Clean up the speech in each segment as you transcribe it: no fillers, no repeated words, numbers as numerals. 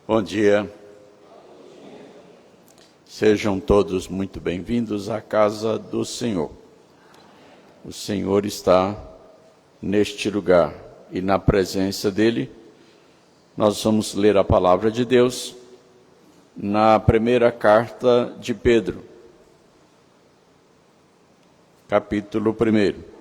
Bom dia. Sejam todos muito bem-vindos à casa do Senhor. O Senhor está neste lugar e na presença dEle, nós vamos ler a palavra de Deus na primeira carta de Pedro, capítulo 1.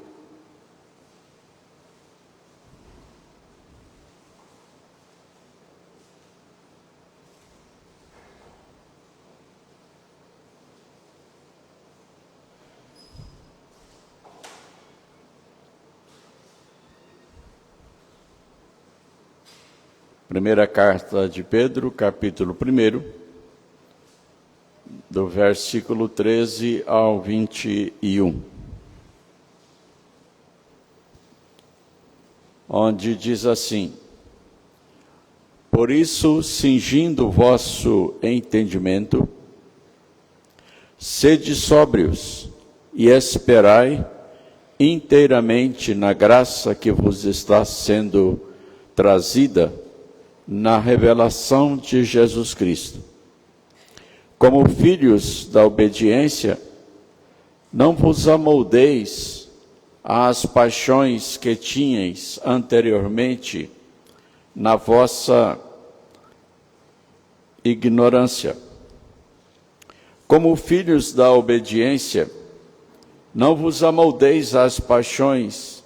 Primeira carta de Pedro, capítulo 1, do versículo 13 ao 21, onde diz assim: Por isso, cingindo o vosso entendimento, sede sóbrios e esperai inteiramente na graça que vos está sendo trazida na revelação de Jesus Cristo. Como filhos da obediência, não vos amoldeis às paixões que tinhais anteriormente na vossa ignorância. Como filhos da obediência, não vos amoldeis às paixões,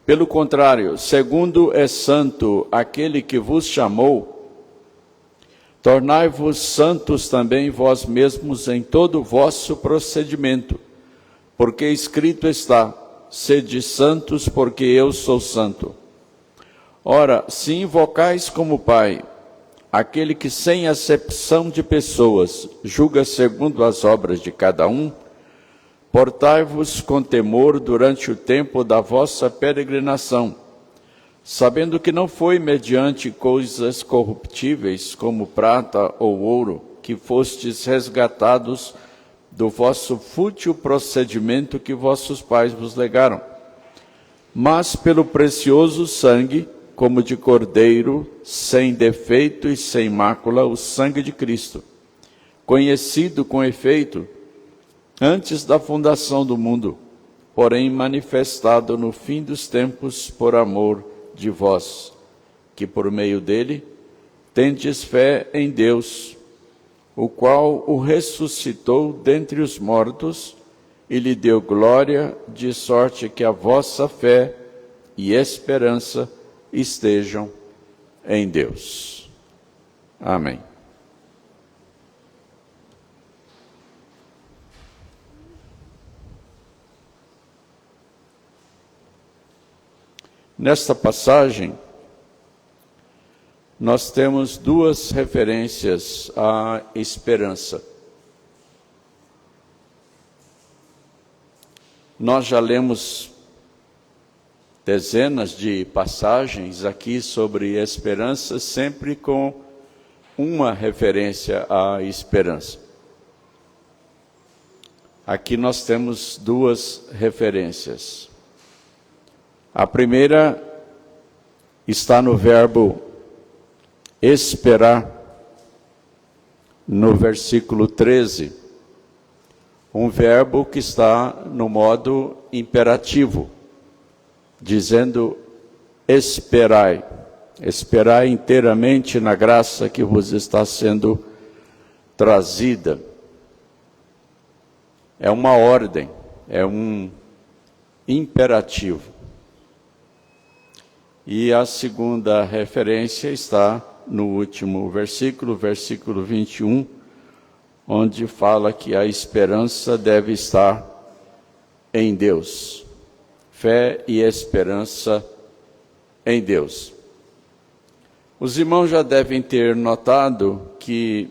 Pelo contrário, segundo é santo aquele que vos chamou, tornai-vos santos também vós mesmos em todo o vosso procedimento, porque escrito está: sede santos, porque eu sou santo. Ora, se invocais como Pai aquele que sem acepção de pessoas julga segundo as obras de cada um, portai-vos com temor durante o tempo da vossa peregrinação, sabendo que não foi mediante coisas corruptíveis, como prata ou ouro, que fostes resgatados do vosso fútil procedimento que vossos pais vos legaram, mas pelo precioso sangue, como de cordeiro, sem defeito e sem mácula, o sangue de Cristo, conhecido com efeito antes da fundação do mundo, porém manifestado no fim dos tempos por amor de vós, que por meio dele tendes fé em Deus, o qual o ressuscitou dentre os mortos e lhe deu glória, de sorte que a vossa fé e esperança estejam em Deus. Amém. Nesta passagem, nós temos duas referências à esperança. Nós já lemos dezenas de passagens aqui sobre esperança, sempre com uma referência à esperança. Aqui nós temos duas referências. A primeira está no verbo esperar, no versículo 13, um verbo que está no modo imperativo, dizendo: esperai, esperai inteiramente na graça que vos está sendo trazida. É uma ordem, é um imperativo. E a segunda referência está no último versículo, versículo 21, onde fala que a esperança deve estar em Deus. Fé e esperança em Deus. Os irmãos já devem ter notado que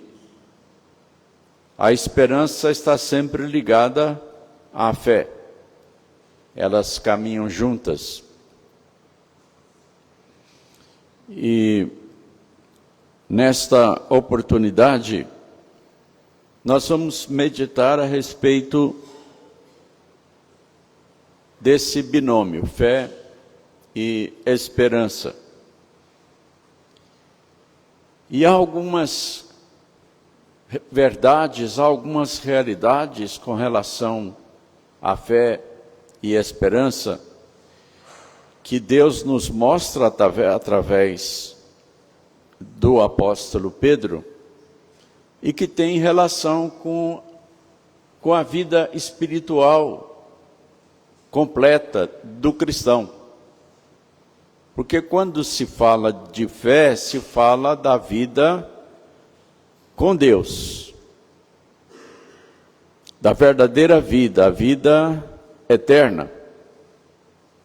a esperança está sempre ligada à fé. Elas caminham juntas. E nesta oportunidade, nós vamos meditar a respeito desse binômio, fé e esperança. E há algumas verdades, há algumas realidades com relação à fé e esperança que Deus nos mostra através do apóstolo Pedro e que tem relação com a vida espiritual completa do cristão. Porque quando se fala de fé, se fala da vida com Deus, da verdadeira vida, a vida eterna.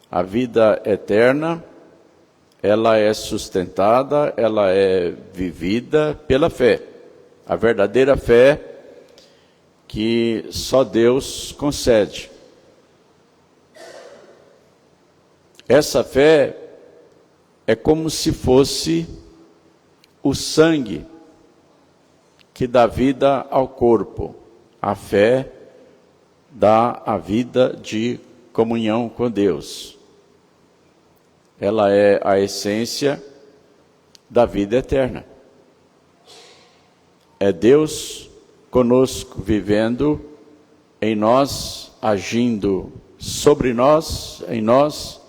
A vida eterna, ela é sustentada, ela é vivida pela fé. A verdadeira fé que só Deus concede. Essa fé é como se fosse o sangue que dá vida ao corpo. A fé dá a vida de comunhão com Deus. Ela é a essência da vida eterna. É Deus conosco, vivendo em nós, agindo sobre nós, em nós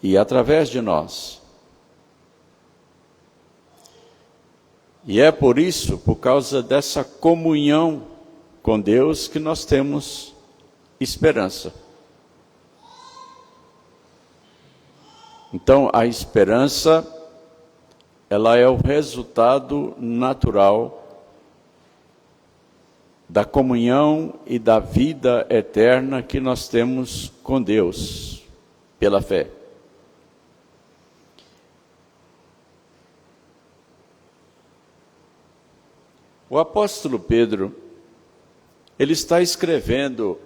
e através de nós. E é por isso, por causa dessa comunhão com Deus, que nós temos esperança. Então, a esperança, ela é o resultado natural da comunhão e da vida eterna que nós temos com Deus, pela fé. O apóstolo Pedro, ele está escrevendo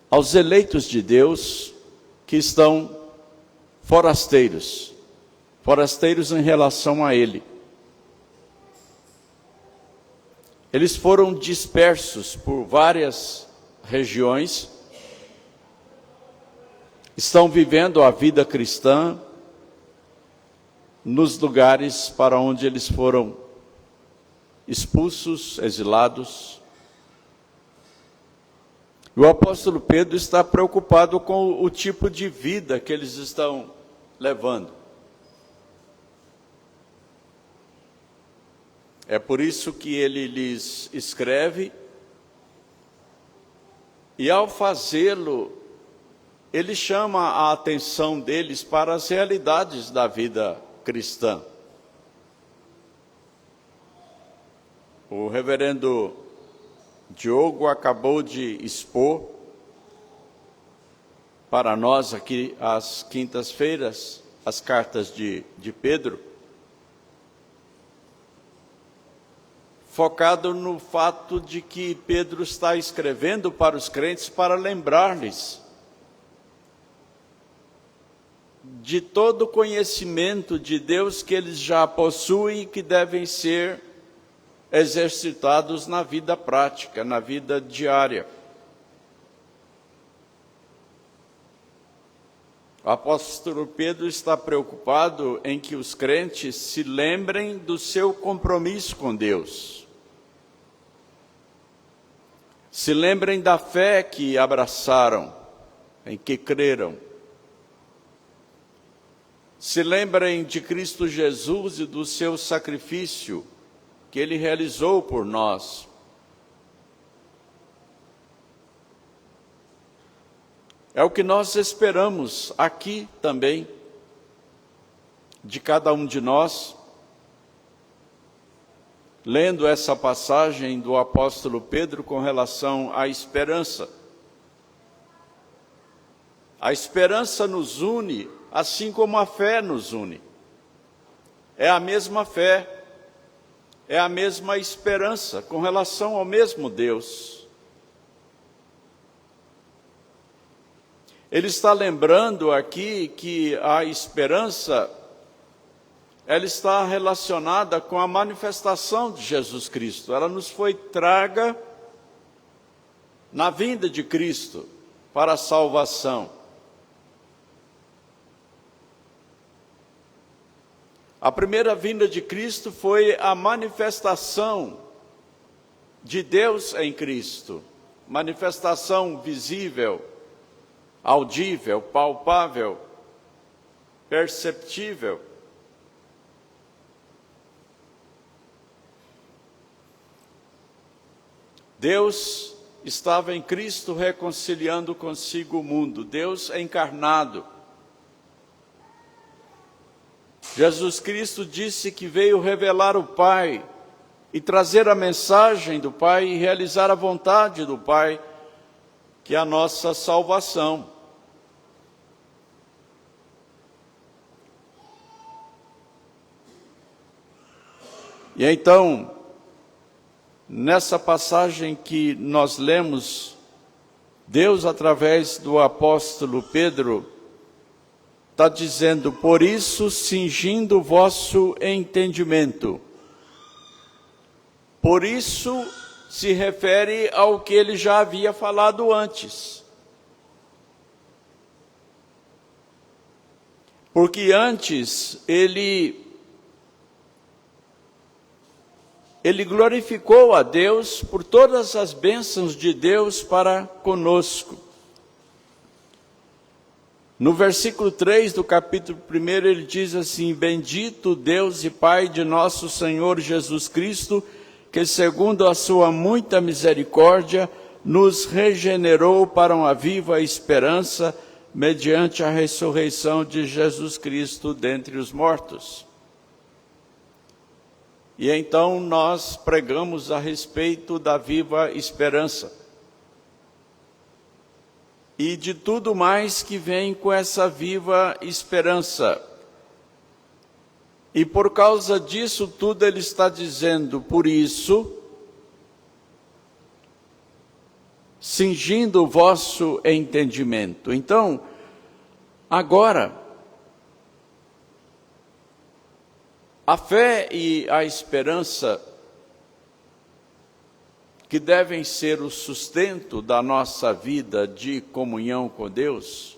aos eleitos de Deus que estão forasteiros em relação a ele. Eles foram dispersos por várias regiões, estão vivendo a vida cristã nos lugares para onde eles foram expulsos, exilados. E o apóstolo Pedro está preocupado com o tipo de vida que eles estão levando. É por isso que ele lhes escreve, e ao fazê-lo, ele chama a atenção deles para as realidades da vida cristã. O reverendo Diogo acabou de expor para nós aqui às quintas-feiras as cartas de Pedro, focado no fato de que Pedro está escrevendo para os crentes para lembrar-lhes de todo o conhecimento de Deus que eles já possuem e que devem ser exercitados na vida prática, na vida diária. O apóstolo Pedro está preocupado em que os crentes se lembrem do seu compromisso com Deus. Se lembrem da fé que abraçaram, em que creram. Se lembrem de Cristo Jesus e do seu sacrifício que Ele realizou por nós. É o que nós esperamos aqui também, de cada um de nós, lendo essa passagem do apóstolo Pedro com relação à esperança. A esperança nos une, assim como a fé nos une. É a mesma fé, é a mesma esperança com relação ao mesmo Deus. Ele está lembrando aqui que a esperança, ela está relacionada com a manifestação de Jesus Cristo. Ela nos foi traga na vinda de Cristo para a salvação. A primeira vinda de Cristo foi a manifestação de Deus em Cristo, manifestação visível, audível, palpável, perceptível. Deus estava em Cristo reconciliando consigo o mundo, Deus encarnado. Jesus Cristo disse que veio revelar o Pai e trazer a mensagem do Pai e realizar a vontade do Pai, que é a nossa salvação. E então, nessa passagem que nós lemos, Deus, através do apóstolo Pedro, está dizendo: por isso, cingindo o vosso entendimento. Por isso, se refere ao que ele já havia falado antes. Porque antes ele glorificou a Deus por todas as bênçãos de Deus para conosco. No versículo 3 do capítulo 1, ele diz assim: bendito Deus e Pai de nosso Senhor Jesus Cristo, que segundo a sua muita misericórdia, nos regenerou para uma viva esperança, mediante a ressurreição de Jesus Cristo dentre os mortos. E então nós pregamos a respeito da viva esperança e de tudo mais que vem com essa viva esperança. E por causa disso tudo ele está dizendo: por isso, cingindo o vosso entendimento. Então, agora, a fé e a esperança, que devem ser o sustento da nossa vida de comunhão com Deus,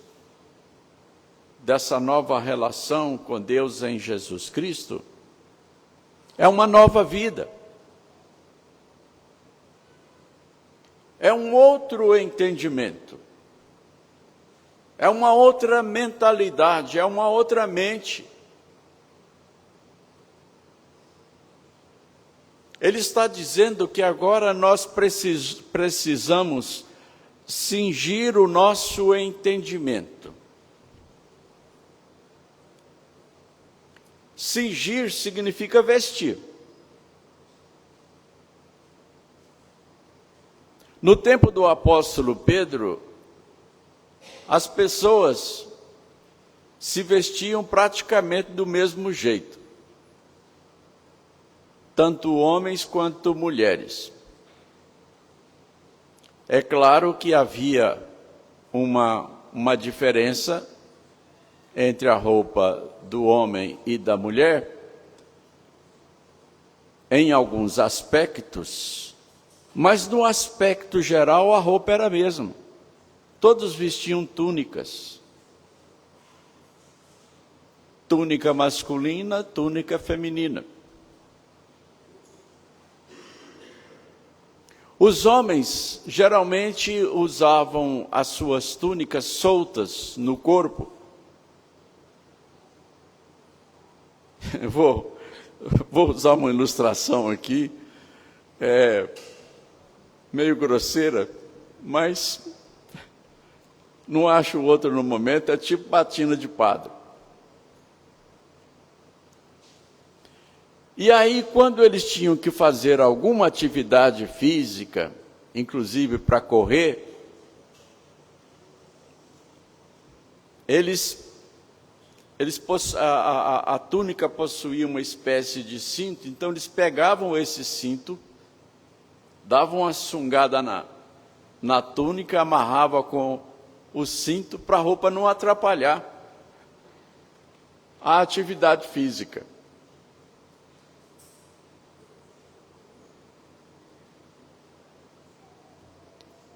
dessa nova relação com Deus em Jesus Cristo, é uma nova vida. É um outro entendimento. É uma outra mentalidade, é uma outra mente. Ele está dizendo que agora nós precisamos cingir o nosso entendimento. Cingir significa vestir. No tempo do apóstolo Pedro, as pessoas se vestiam praticamente do mesmo jeito, tanto homens quanto mulheres. É claro que havia uma diferença entre a roupa do homem e da mulher, em alguns aspectos, mas no aspecto geral a roupa era a mesma. Todos vestiam túnicas. Túnica masculina, túnica feminina. Os homens geralmente usavam as suas túnicas soltas no corpo. Vou usar uma ilustração aqui, meio grosseira, mas não acho outro no momento, é tipo batina de padre. E aí, quando eles tinham que fazer alguma atividade física, inclusive para correr, a túnica possuía uma espécie de cinto, então eles pegavam esse cinto, davam uma sungada na túnica, amarravam com o cinto para a roupa não atrapalhar a atividade física.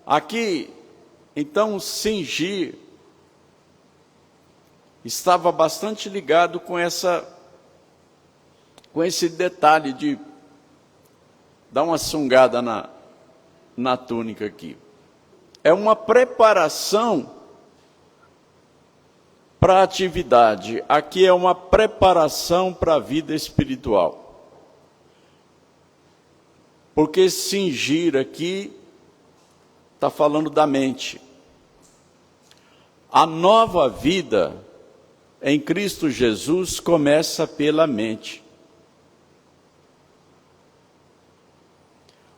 Aqui, então, cingir estava bastante ligado com essa com esse detalhe de dar uma sungada na túnica aqui. É uma preparação para a atividade. Aqui é uma preparação para a vida espiritual. Porque cingir aqui está falando da mente. A nova vida em Cristo Jesus começa pela mente.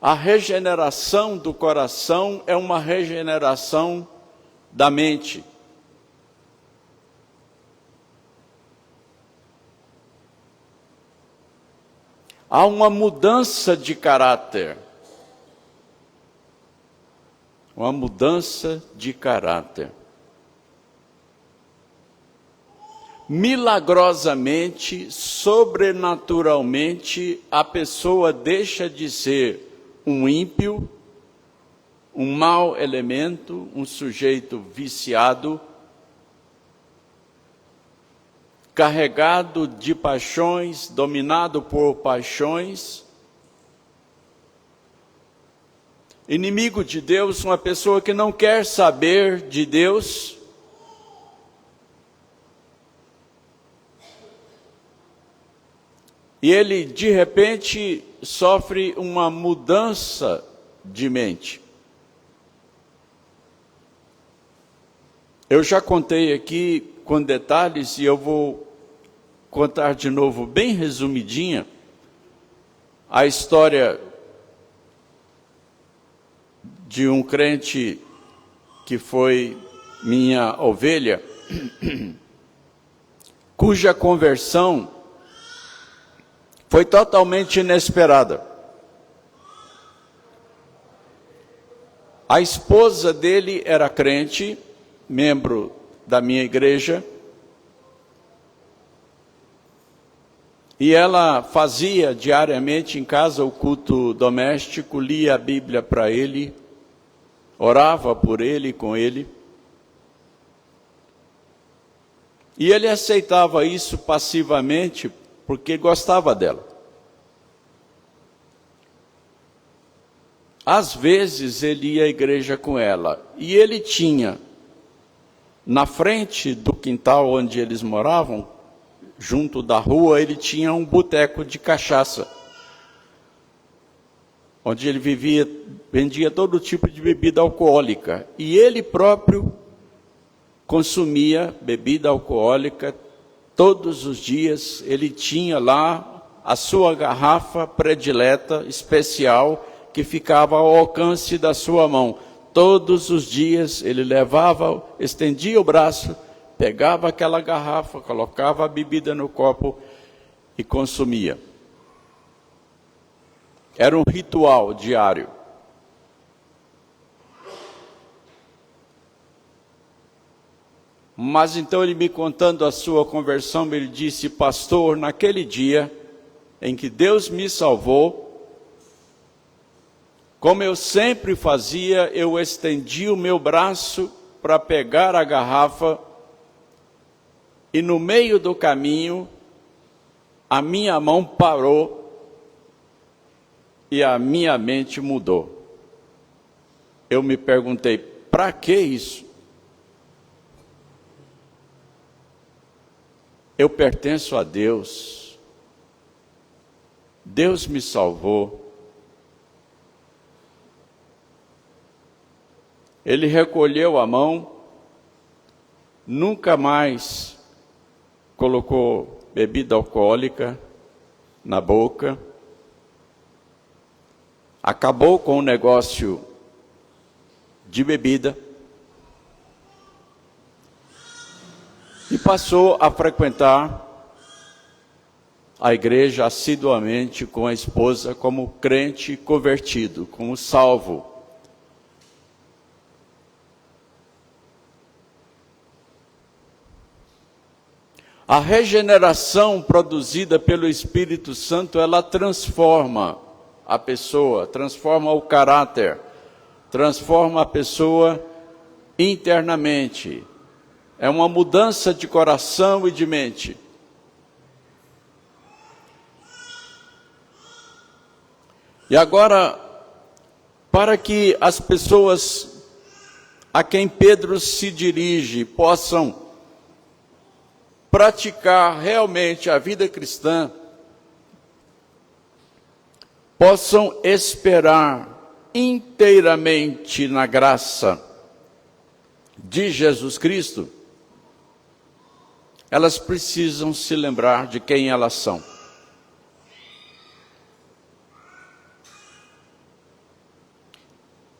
A regeneração do coração é uma regeneração da mente. Há uma mudança de caráter. Uma mudança de caráter. Milagrosamente, sobrenaturalmente, a pessoa deixa de ser um ímpio, um mau elemento, um sujeito viciado, carregado de paixões, dominado por paixões, inimigo de Deus, uma pessoa que não quer saber de Deus, e ele, de repente, sofre uma mudança de mente. Eu já contei aqui com detalhes e eu vou contar de novo, bem resumidinha, a história de um crente que foi minha ovelha, cuja conversão foi totalmente inesperada. A esposa dele era crente, membro da minha igreja, e ela fazia diariamente em casa o culto doméstico, lia a Bíblia para ele, orava por ele e com ele. E ele aceitava isso passivamente, porque gostava dela. Às vezes ele ia à igreja com ela, e ele tinha, na frente do quintal onde eles moravam, junto da rua, ele tinha um boteco de cachaça, onde ele vendia todo tipo de bebida alcoólica, e ele próprio consumia bebida alcoólica. Todos os dias ele tinha lá a sua garrafa predileta, especial, que ficava ao alcance da sua mão. Todos os dias ele levava, estendia o braço, pegava aquela garrafa, colocava a bebida no copo e consumia. Era um ritual diário. Mas então ele me contando a sua conversão, ele disse: pastor, naquele dia em que Deus me salvou, como eu sempre fazia, eu estendi o meu braço para pegar a garrafa, e no meio do caminho, a minha mão parou e a minha mente mudou. Eu me perguntei, para que isso? Eu pertenço a Deus. Deus me salvou. Ele recolheu a mão, nunca mais colocou bebida alcoólica na boca, acabou com o negócio de bebida e passou a frequentar a igreja assiduamente com a esposa como crente convertido, como salvo. A regeneração produzida pelo Espírito Santo, ela transforma a pessoa, transforma o caráter, transforma a pessoa internamente. É uma mudança de coração e de mente. E agora, para que as pessoas a quem Pedro se dirige possam praticar realmente a vida cristã, possam esperar inteiramente na graça de Jesus Cristo, elas precisam se lembrar de quem elas são.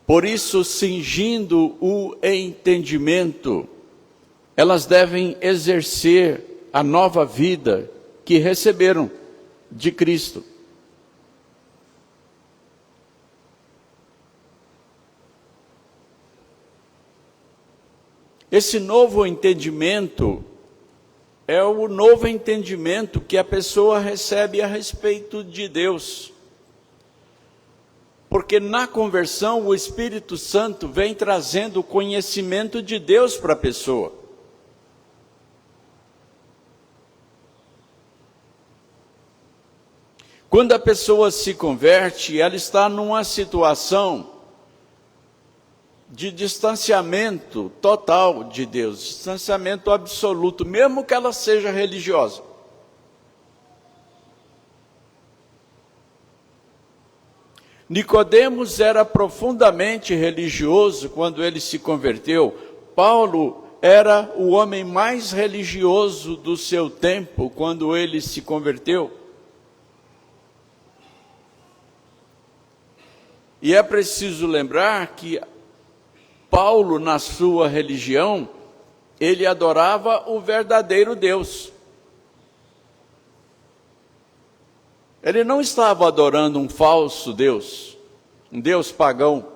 Por isso, cingindo o entendimento, elas devem exercer a nova vida que receberam de Cristo. Esse novo entendimento é o novo entendimento que a pessoa recebe a respeito de Deus. Porque na conversão o Espírito Santo vem trazendo o conhecimento de Deus para a pessoa. Quando a pessoa se converte, ela está numa situação de distanciamento total de Deus, distanciamento absoluto, mesmo que ela seja religiosa. Nicodemos era profundamente religioso quando ele se converteu. Paulo era o homem mais religioso do seu tempo quando ele se converteu. E é preciso lembrar que Paulo, na sua religião, ele adorava o verdadeiro Deus. Ele não estava adorando um falso Deus, um Deus pagão.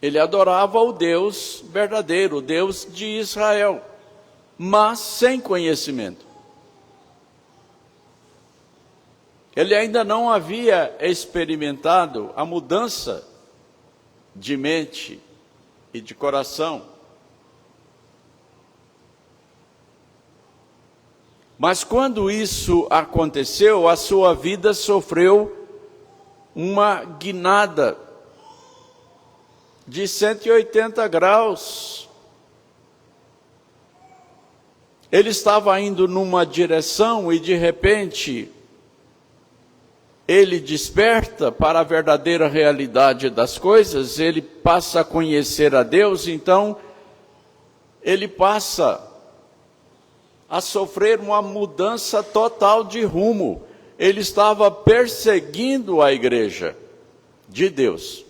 Ele adorava o Deus verdadeiro, o Deus de Israel, mas sem conhecimento. Ele ainda não havia experimentado a mudança de mente e de coração. Mas quando isso aconteceu, a sua vida sofreu uma guinada de 180 graus. Ele estava indo numa direção e de repente ele desperta para a verdadeira realidade das coisas, ele passa a conhecer a Deus, então ele passa a sofrer uma mudança total de rumo. Ele estava perseguindo a igreja de Deus.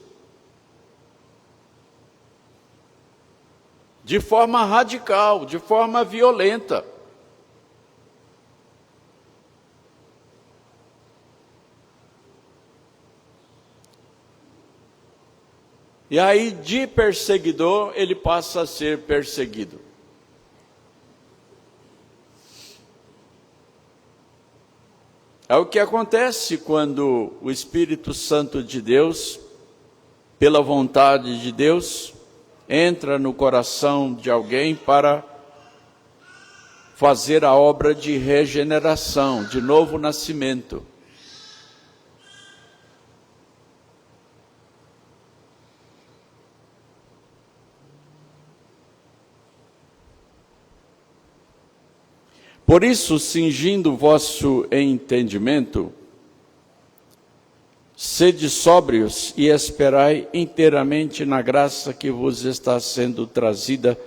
De forma radical, de forma violenta. E aí, de perseguidor, ele passa a ser perseguido. É o que acontece quando o Espírito Santo de Deus, pela vontade de Deus, entra no coração de alguém para fazer a obra de regeneração, de novo nascimento. Por isso, cingindo o vosso entendimento, sede sóbrios e esperai inteiramente na graça que vos está sendo trazida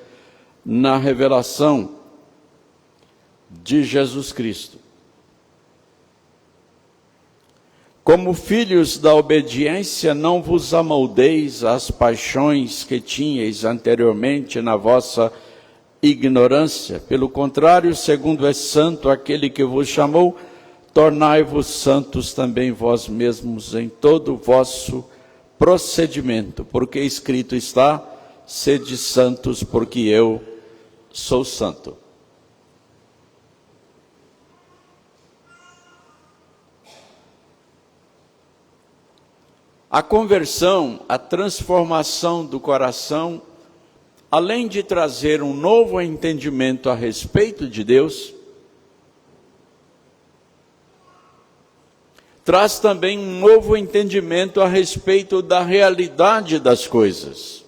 na revelação de Jesus Cristo. Como filhos da obediência, não vos amoldeis às paixões que tinhais anteriormente na vossa ignorância. Pelo contrário, segundo é santo aquele que vos chamou, tornai-vos santos também vós mesmos em todo o vosso procedimento, porque escrito está, sede santos, porque eu sou santo. A conversão, a transformação do coração, além de trazer um novo entendimento a respeito de Deus, traz também um novo entendimento a respeito da realidade das coisas.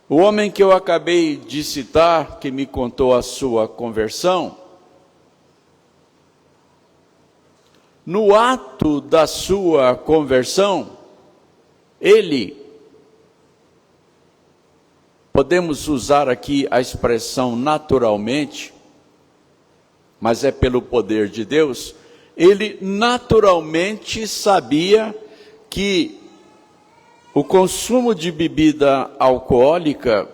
O homem que eu acabei de citar, que me contou a sua conversão, no ato da sua conversão, ele, podemos usar aqui a expressão naturalmente, mas é pelo poder de Deus, ele naturalmente sabia que o consumo de bebida alcoólica,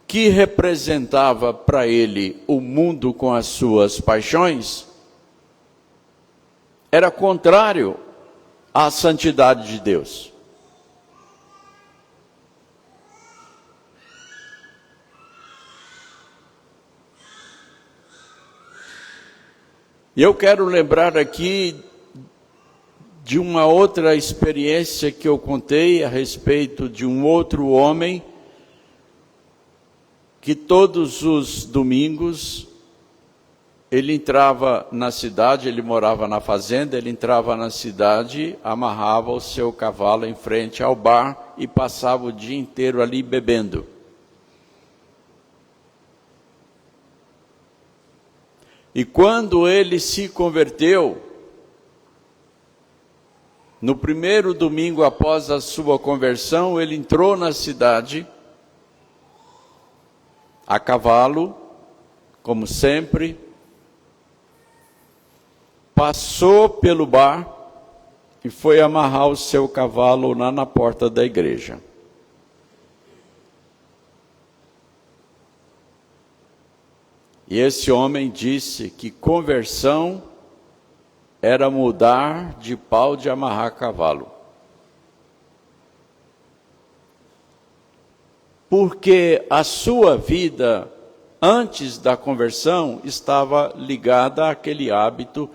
que representava para ele o mundo com as suas paixões, era contrário à santidade de Deus. E eu quero lembrar aqui de uma outra experiência que eu contei a respeito de um outro homem que todos os domingos ele entrava na cidade, ele morava na fazenda, ele entrava na cidade, amarrava o seu cavalo em frente ao bar e passava o dia inteiro ali bebendo. E quando ele se converteu, no primeiro domingo após a sua conversão, ele entrou na cidade, a cavalo, como sempre, passou pelo bar e foi amarrar o seu cavalo lá na porta da igreja. E esse homem disse que conversão era mudar de pau de amarrar cavalo. Porque a sua vida, antes da conversão, estava ligada àquele hábito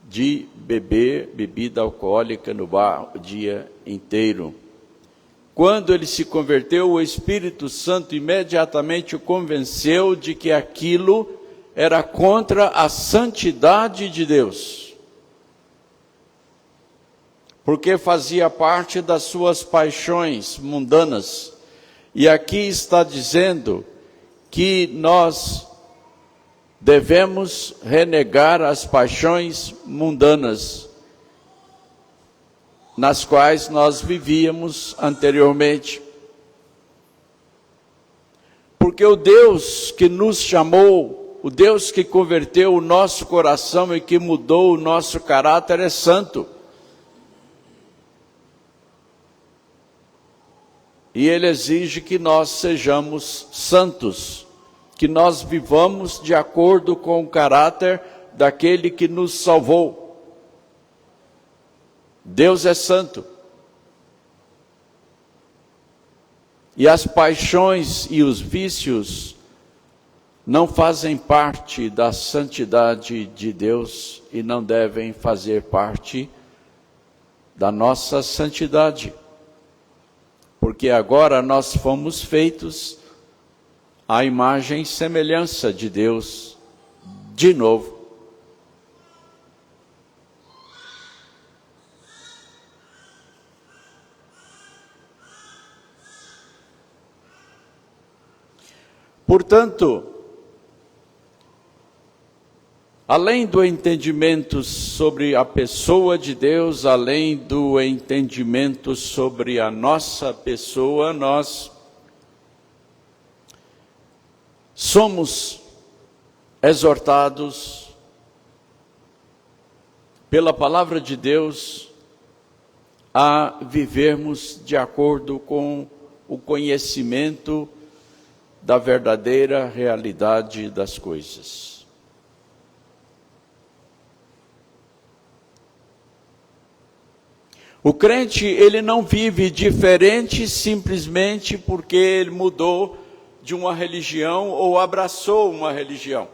de beber bebida alcoólica no bar o dia inteiro. Quando ele se converteu, o Espírito Santo imediatamente o convenceu de que aquilo era contra a santidade de Deus, porque fazia parte das suas paixões mundanas. E aqui está dizendo que nós devemos renegar as paixões mundanas nas quais nós vivíamos anteriormente. Porque o Deus que nos chamou, o Deus que converteu o nosso coração e que mudou o nosso caráter é santo. E Ele exige que nós sejamos santos, que nós vivamos de acordo com o caráter daquele que nos salvou. Deus é santo. E as paixões e os vícios não fazem parte da santidade de Deus e não devem fazer parte da nossa santidade. Porque agora nós fomos feitos à imagem e semelhança de Deus de novo. Portanto, além do entendimento sobre a pessoa de Deus, além do entendimento sobre a nossa pessoa, nós somos exortados pela palavra de Deus a vivermos de acordo com o conhecimento da verdadeira realidade das coisas. O crente, ele não vive diferente simplesmente porque ele mudou de uma religião ou abraçou uma religião.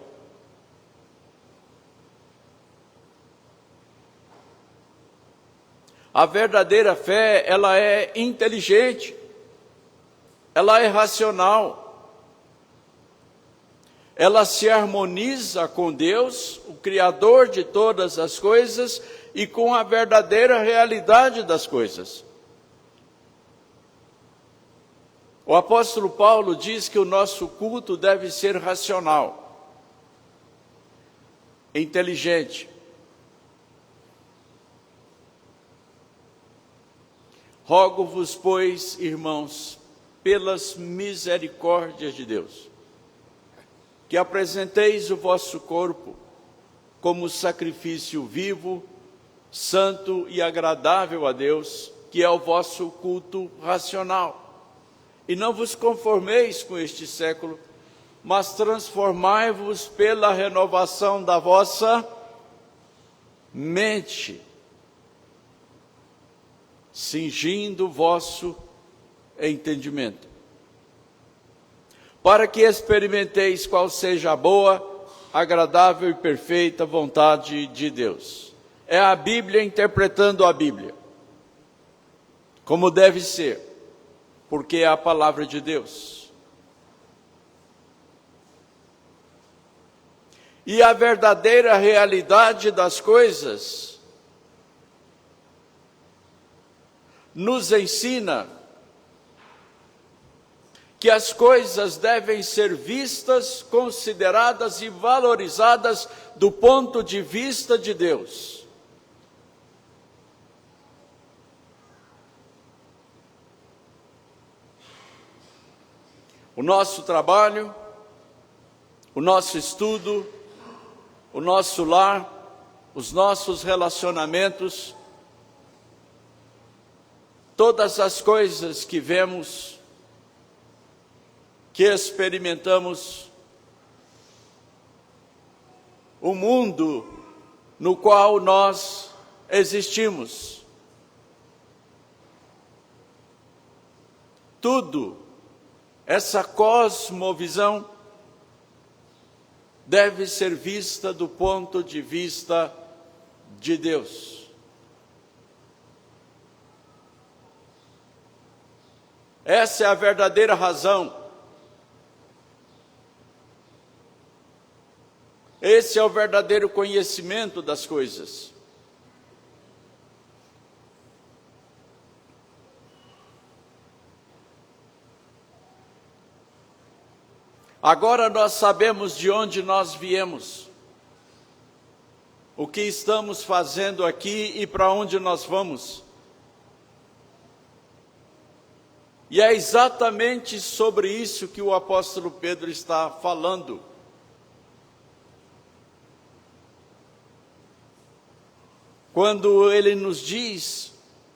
A verdadeira fé, ela é inteligente, ela é racional. ela se harmoniza com Deus, o Criador de todas as coisas, e com a verdadeira realidade das coisas. O apóstolo Paulo diz que o nosso culto deve ser racional, inteligente. Rogo-vos, pois, irmãos, pelas misericórdias de Deus, que apresenteis o vosso corpo como sacrifício vivo, santo e agradável a Deus, que é o vosso culto racional. E não vos conformeis com este século, mas transformai-vos pela renovação da vossa mente, cingindo o vosso entendimento, para que experimenteis qual seja a boa, agradável e perfeita vontade de Deus. É a Bíblia interpretando a Bíblia, como deve ser, porque é a palavra de Deus. E a verdadeira realidade das coisas nos ensina que as coisas devem ser vistas, consideradas e valorizadas do ponto de vista de Deus. O nosso trabalho, o nosso estudo, o nosso lar, os nossos relacionamentos, todas as coisas que vemos, que experimentamos, o mundo no qual nós existimos, tudo, essa cosmovisão deve ser vista do ponto de vista de Deus. Essa é a verdadeira razão. Esse é o verdadeiro conhecimento das coisas. Agora nós sabemos de onde nós viemos, o que estamos fazendo aqui e para onde nós vamos. E é exatamente sobre isso que o apóstolo Pedro está falando. Quando ele nos diz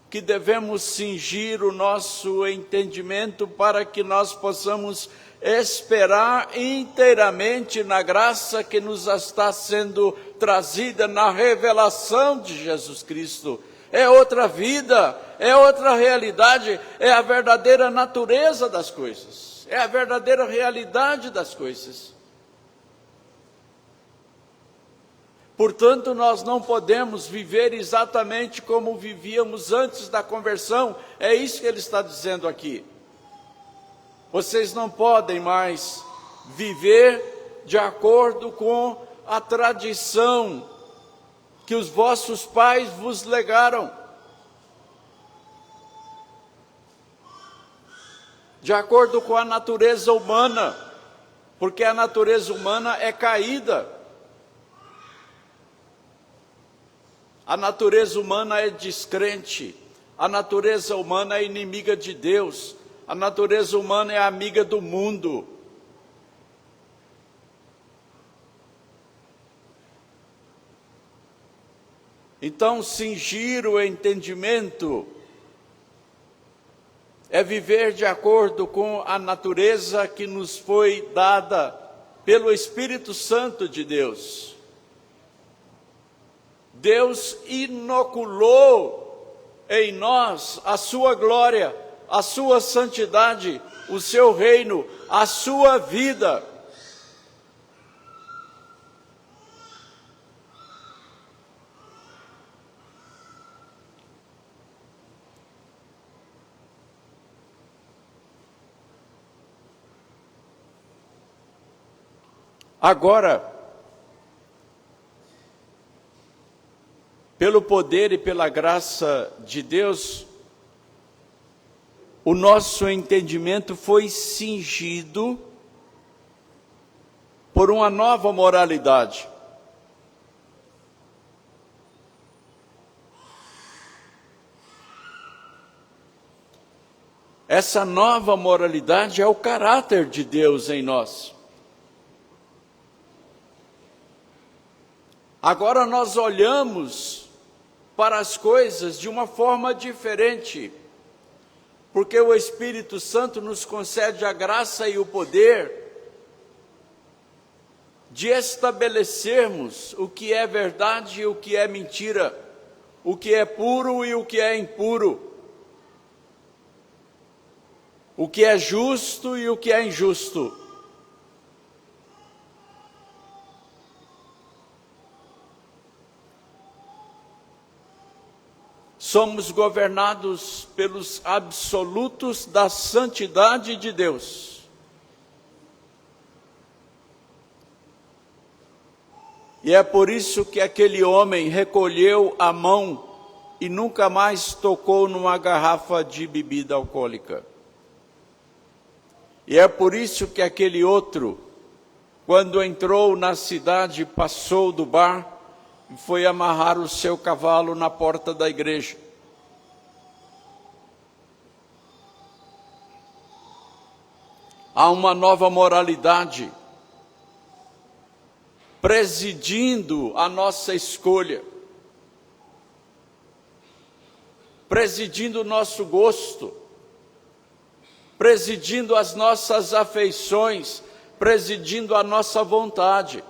que devemos cingir o nosso entendimento para que nós possamos esperar inteiramente na graça que nos está sendo trazida na revelação de Jesus Cristo. É outra vida, é outra realidade, é a verdadeira natureza das coisas, é a verdadeira realidade das coisas. Portanto, nós não podemos viver exatamente como vivíamos antes da conversão, é isso que ele está dizendo aqui. Vocês não podem mais viver de acordo com a tradição que os vossos pais vos legaram, de acordo com a natureza humana, porque a natureza humana é caída. A natureza humana é descrente, a natureza humana é inimiga de Deus, a natureza humana é amiga do mundo. Então, cingir o entendimento é viver de acordo com a natureza que nos foi dada pelo Espírito Santo de Deus. Deus inoculou em nós a sua glória, a sua santidade, o seu reino, a sua vida. Agora, pelo poder e pela graça de Deus, o nosso entendimento foi cingido por uma nova moralidade. Essa nova moralidade é o caráter de Deus em nós. Agora nós olhamos para as coisas de uma forma diferente, porque o Espírito Santo nos concede a graça e o poder de estabelecermos o que é verdade e o que é mentira, o que é puro e o que é impuro, o que é justo e o que é injusto. Somos governados pelos absolutos da santidade de Deus. E é por isso que aquele homem recolheu a mão e nunca mais tocou numa garrafa de bebida alcoólica. E é por isso que aquele outro, quando entrou na cidade, passou do bar e foi amarrar o seu cavalo na porta da igreja. Há uma nova moralidade presidindo a nossa escolha, presidindo o nosso gosto, presidindo as nossas afeições, presidindo a nossa vontade.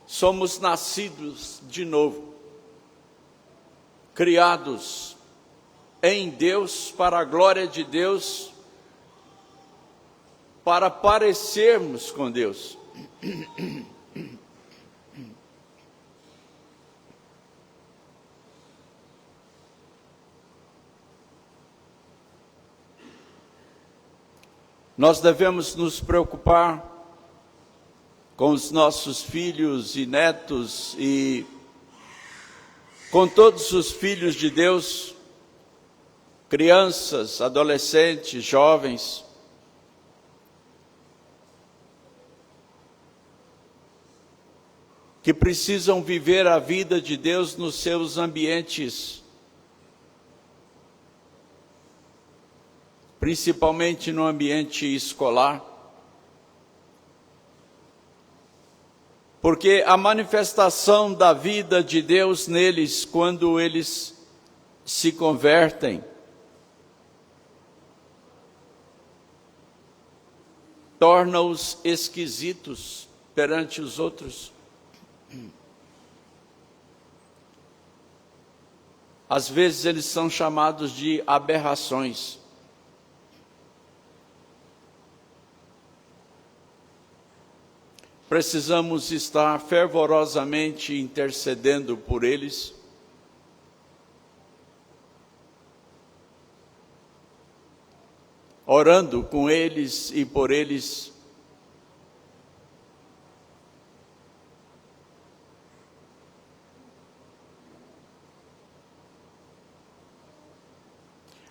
Somos nascidos de novo, criados em Deus, para a glória de Deus, para parecermos com Deus. Nós devemos nos preocupar com os nossos filhos e netos e com todos os filhos de Deus, crianças, adolescentes, jovens, que precisam viver a vida de Deus nos seus ambientes, principalmente no ambiente escolar, porque a manifestação da vida de Deus neles, quando eles se convertem, torna-os esquisitos perante os outros. Às vezes eles são chamados de aberrações. Precisamos estar fervorosamente intercedendo por eles, orando com eles e por eles,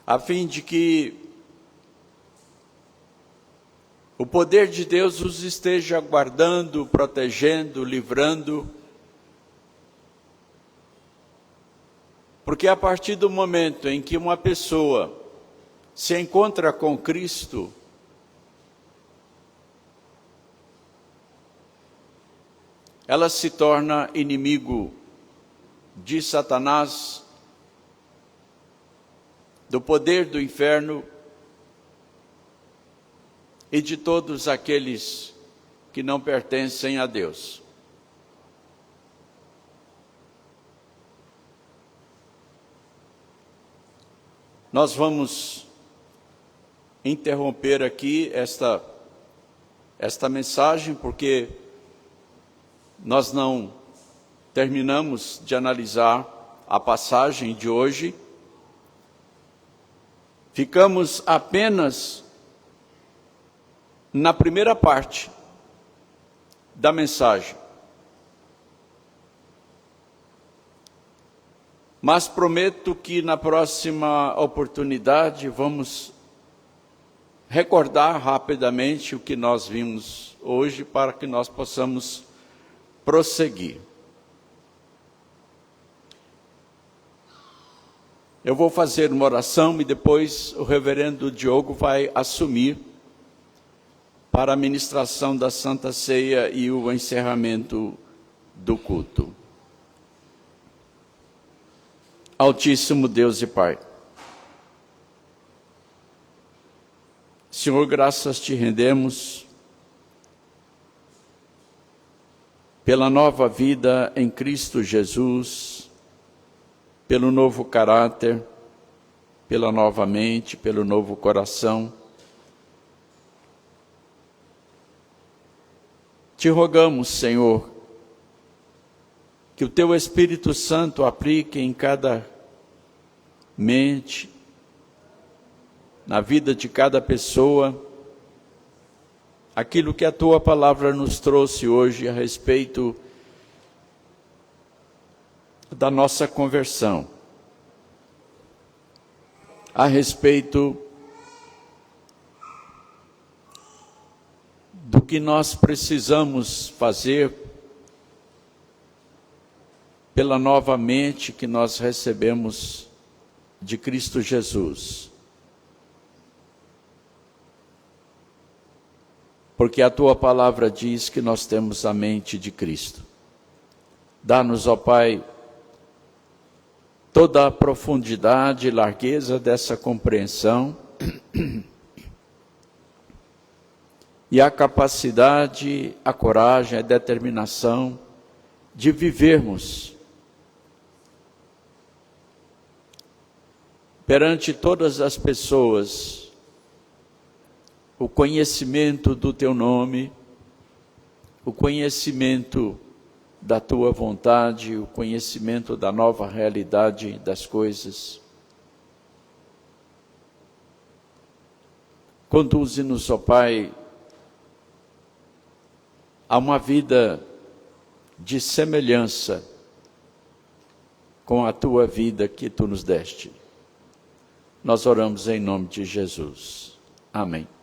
a fim de que o poder de Deus os esteja guardando, protegendo, livrando, porque a partir do momento em que uma pessoa se encontra com Cristo, ela se torna inimigo de Satanás, do poder do inferno e de todos aqueles que não pertencem a Deus. Nós vamos interromper aqui esta mensagem, porque nós não terminamos de analisar a passagem de hoje. Ficamos apenas na primeira parte da mensagem. Mas prometo que na próxima oportunidade vamos recordar rapidamente o que nós vimos hoje para que nós possamos prosseguir. Eu vou fazer uma oração e depois o reverendo Diogo vai assumir para a ministração da Santa Ceia e o encerramento do culto. Altíssimo Deus e Pai, Senhor, graças te rendemos pela nova vida em Cristo Jesus, pelo novo caráter, pela nova mente, pelo novo coração. Te rogamos, Senhor, que o Teu Espírito Santo aplique em cada mente, na vida de cada pessoa, aquilo que a Tua Palavra nos trouxe hoje a respeito da nossa conversão, a respeito do que nós precisamos fazer pela nova mente que nós recebemos de Cristo Jesus. Porque a Tua Palavra diz que nós temos a mente de Cristo. Dá-nos, ó Pai, toda a profundidade e largueza dessa compreensão e a capacidade, a coragem, a determinação de vivermos perante todas as pessoas o conhecimento do Teu nome, o conhecimento da Tua vontade, o conhecimento da nova realidade das coisas. Conduze-nos, ó Pai, a uma vida de semelhança com a Tua vida que Tu nos deste. Nós oramos em nome de Jesus. Amém.